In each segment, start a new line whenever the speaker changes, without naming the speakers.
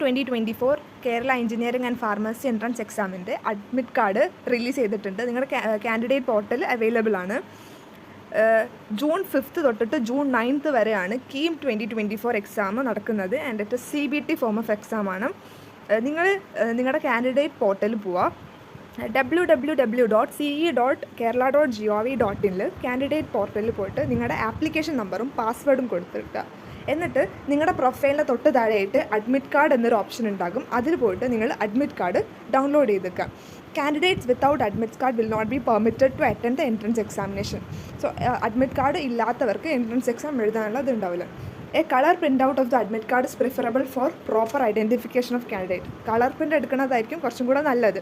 KEAM 2024 Kerala engineering and pharmacy entrance എക്സാമിൻ്റെ admit card release ചെയ്തിട്ടുണ്ട്. നിങ്ങളുടെ കാൻഡിഡേറ്റ് പോർട്ടൽ അവൈലബിൾ ആണ്. ജൂൺ 5 തൊട്ടിട്ട് ജൂൺ 9 വരെയാണ് കീം 2024 എക്സാം നടക്കുന്നത്. And it CBT form of എക്സാമാണ്. നിങ്ങൾ നിങ്ങളുടെ കാൻഡിഡേറ്റ് പോർട്ടലിൽ പോവുക. www.ce.kerala.gov.in കാൻഡിഡേറ്റ് പോർട്ടലിൽ പോയിട്ട് നിങ്ങളുടെ ആപ്ലിക്കേഷൻ നമ്പറും പാസ്വേഡും കൊടുത്തിട്ട് എന്നിട്ട് നിങ്ങളുടെ പ്രൊഫൈലിൻ്റെ തൊട്ട് താഴെയായിട്ട് അഡ്മിറ്റ് കാർഡ് എന്നൊരു ഓപ്ഷൻ ഉണ്ടാകും. അതിൽ പോയിട്ട് നിങ്ങൾ അഡ്മിറ്റ് കാർഡ് ഡൗൺലോഡ് ചെയ്തേക്കുക. Candidates without admit card will not be permitted to attend the entrance examination. So admit card ഇല്ലാത്തവർക്ക് എൻട്രൻസ് എക്സാം എഴുതാനുള്ള ഇത് ഉണ്ടാവില്ല. A colour print out of the admit card is preferable for proper identification of candidate. Colour print എടുക്കുന്നതായിരിക്കും കുറച്ചും കൂടെ നല്ലത്.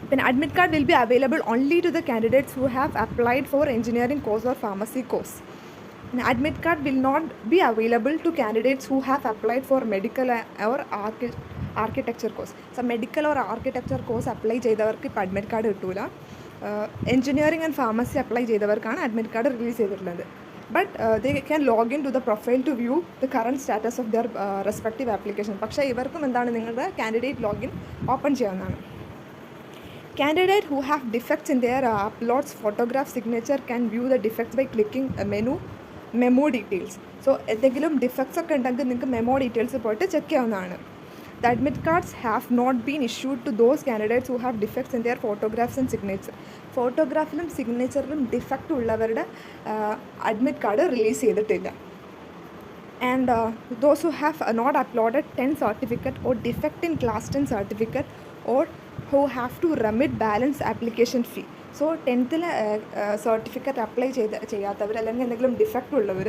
പിന്നെ admit card will be available only to the candidates who have applied for engineering course or pharmacy course. Admit card will not be available to candidates who have applied for medical or architecture course. So medical or architecture course apply ചെയ്തവർക്ക് ഇപ്പോൾ admit card കിട്ടൂല. Engineering and pharmacy apply ചെയ്തവർക്കാണ് admit card release ചെയ്തിട്ടുള്ളത്. But they can log in to the profile to view the current status of their respective application. പക്ഷേ ഇവർക്കും എന്താണ് നിങ്ങളുടെ candidate login open ചെയ്യാവുന്നതാണ്. Candidate who have defects in their uploads, photograph, signature can view the defects by clicking memo details. So എന്തെങ്കിലും defects ഒക്കെ ഉണ്ടെങ്കിൽ നിങ്ങൾക്ക് memo details പോയിട്ട് ചെക്ക് ചെയ്യാവുന്നതാണ്. The admit cards have not been issued to those candidates who have defects in their photographs and signature. ഫോട്ടോഗ്രാഫിലും സിഗ്നേച്ചറിലും defect ഉള്ളവരുടെ admit card release ചെയ്തിട്ടില്ല. And those who have not uploaded 10 certificate or defect in class 10 certificate or who have to remit balance application fee. So 10th certificate apply ചെയ്യാത്തവർ അല്ലെങ്കിൽ എന്തെങ്കിലും defect ഉള്ളവർ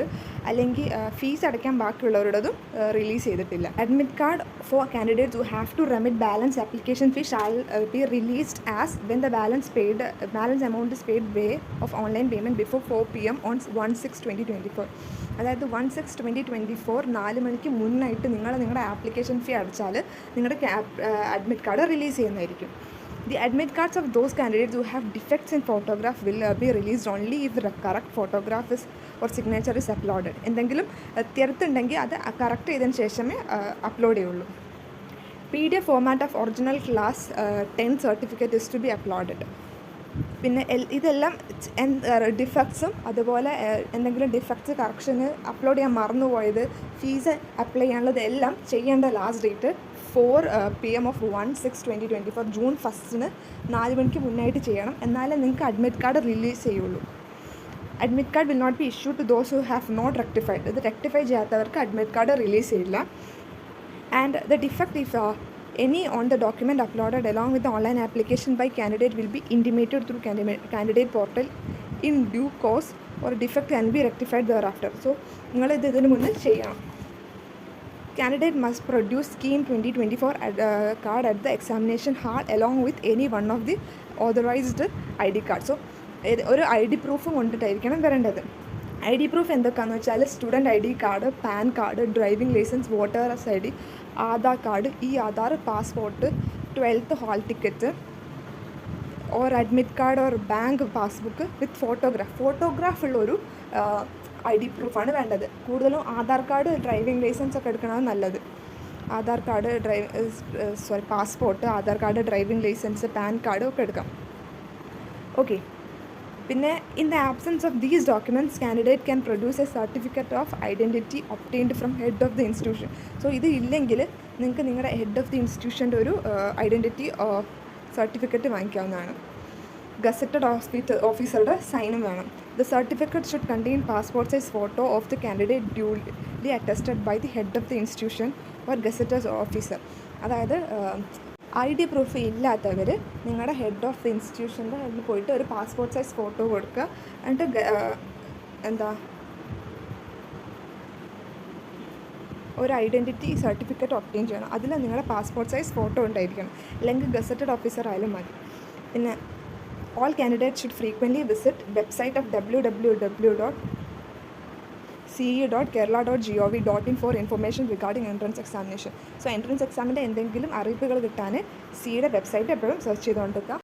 അല്ലെങ്കിൽ fees അടയ്ക്കാൻ ബാക്കിയുള്ളവരുടേതും റിലീസ് ചെയ്തിട്ടില്ല. Admit card for candidates who have to remit balance application fee shall be released as when the balance amount is paid way of online payment before 4 PM on 1/6/2024. അതായത് 1/6/2024 4 മണിക്ക് മുന്നായിട്ട് നിങ്ങളുടെ application fee അടച്ചാൽ നിങ്ങളുടെ admit card release ചെയ്യുന്നതായിരിക്കും. The admit cards of those candidates who have defects in photograph will be released only if the correct photograph is or signature is uploaded. എന്തെങ്കിലും തിരുത്തുണ്ടെങ്കിൽ അത് correct ചെയ്തതിന് ശേഷമേ അപ്ലോഡ് ചെയ്യുള്ളൂ. PDF format of original class 10 certificate is to be uploaded. പിന്നെ ഇതെല്ലാം ഡിഫക്ട്സും അതുപോലെ എന്തെങ്കിലും defects കറക്ഷന് upload ചെയ്യാൻ മറന്നുപോയത് ഫീസ് അപ്ലൈ ചെയ്യാനുള്ളത് എല്ലാം ചെയ്യേണ്ട last date 4 PM of 1/6/2024 June 1 4 മണിക്ക് മുന്നായിട്ട് ചെയ്യണം. എന്നാലേ നിങ്ങൾക്ക് അഡ്മിറ്റ് കാർഡ് റിലീസ് ചെയ്യുള്ളൂ. Admit card will not be issue to those who have not rectified. ഇത് റെക്ടിഫൈ ചെയ്യാത്തവർക്ക് അഡ്മിറ്റ് കാർഡ് റിലീസ് ചെയ്യില്ല. And the defect if any on the document uploaded along with the online application by candidate will be intimated through candidate portal in due course or defect can be rectified thereafter. So നിങ്ങളിത് ഇതിന് മുന്നേ ചെയ്യണം. Candidate must produce Scheme 2024 card at the examination hall along with any one of the authorized ID card. So ഒരു ID പ്രൂഫും കൊണ്ടിട്ടായിരിക്കണം വരേണ്ടത്. ID proof എന്തൊക്കെയാണെന്ന് വെച്ചാൽ student ID card, PAN card, driving licence, voters ID, Aadhaar card, Aadhaar, passport, 12th hall ticket or admit card or bank passbook with photograph ഉള്ളൊരു ID പ്രൂഫാണ് വേണ്ടത്. കൂടുതലും Aadhaar card, driving licence ഒക്കെ എടുക്കണത് നല്ലത്. Aadhaar card, passport, Aadhaar card, driving licence, PAN card ഒക്കെ എടുക്കാം. Okay. പിന്നെ in the absence of these documents candidate can produce a certificate of identity obtained from head of the institution. So ഇത് ഇല്ലെങ്കിൽ നിങ്ങൾക്ക് നിങ്ങളുടെ ഹെഡ് ഓഫ് ദി ഇൻസ്റ്റിറ്റ്യൂഷൻ്റെ ഒരു identity certificate വാങ്ങിക്കാവുന്നതാണ്. Gazetted ഓഫീസറുടെ സൈനും വേണം. The certificate should contain passport size photo of the candidate duly attested by the head of the institution or gazetted officer. അതായത് ID proof ഇല്ലാത്തവർ നിങ്ങളുടെ ഹെഡ് ഓഫ് ദി ഇൻസ്റ്റിറ്റ്യൂഷൻ്റെ അതിൽ പോയിട്ട് ഒരു പാസ്പോർട്ട് സൈസ് ഫോട്ടോ കൊടുക്കുക. എന്നിട്ട് ഒരു ഐഡൻറ്റിറ്റി സർട്ടിഫിക്കറ്റ് ഒബ്റ്റെയിൻ ചെയ്യണം. അതിൽ നിങ്ങളുടെ പാസ്പോർട്ട് സൈസ് ഫോട്ടോ ഉണ്ടായിരിക്കണം. അല്ലെങ്കിൽ ഗസറ്റഡ് ഓഫീസർ ആയാലും മതി. പിന്നെ all candidates should frequently visit website of www.ce.kerala.gov.in for information regarding entrance examination. So entrance examൻ്റെ എന്തെങ്കിലും അറിയിപ്പുകൾ കിട്ടാൻ സിയുടെ വെബ്സൈറ്റ് എപ്പോഴും സെർച്ച് ചെയ്തുകൊണ്ടിരിക്കുക.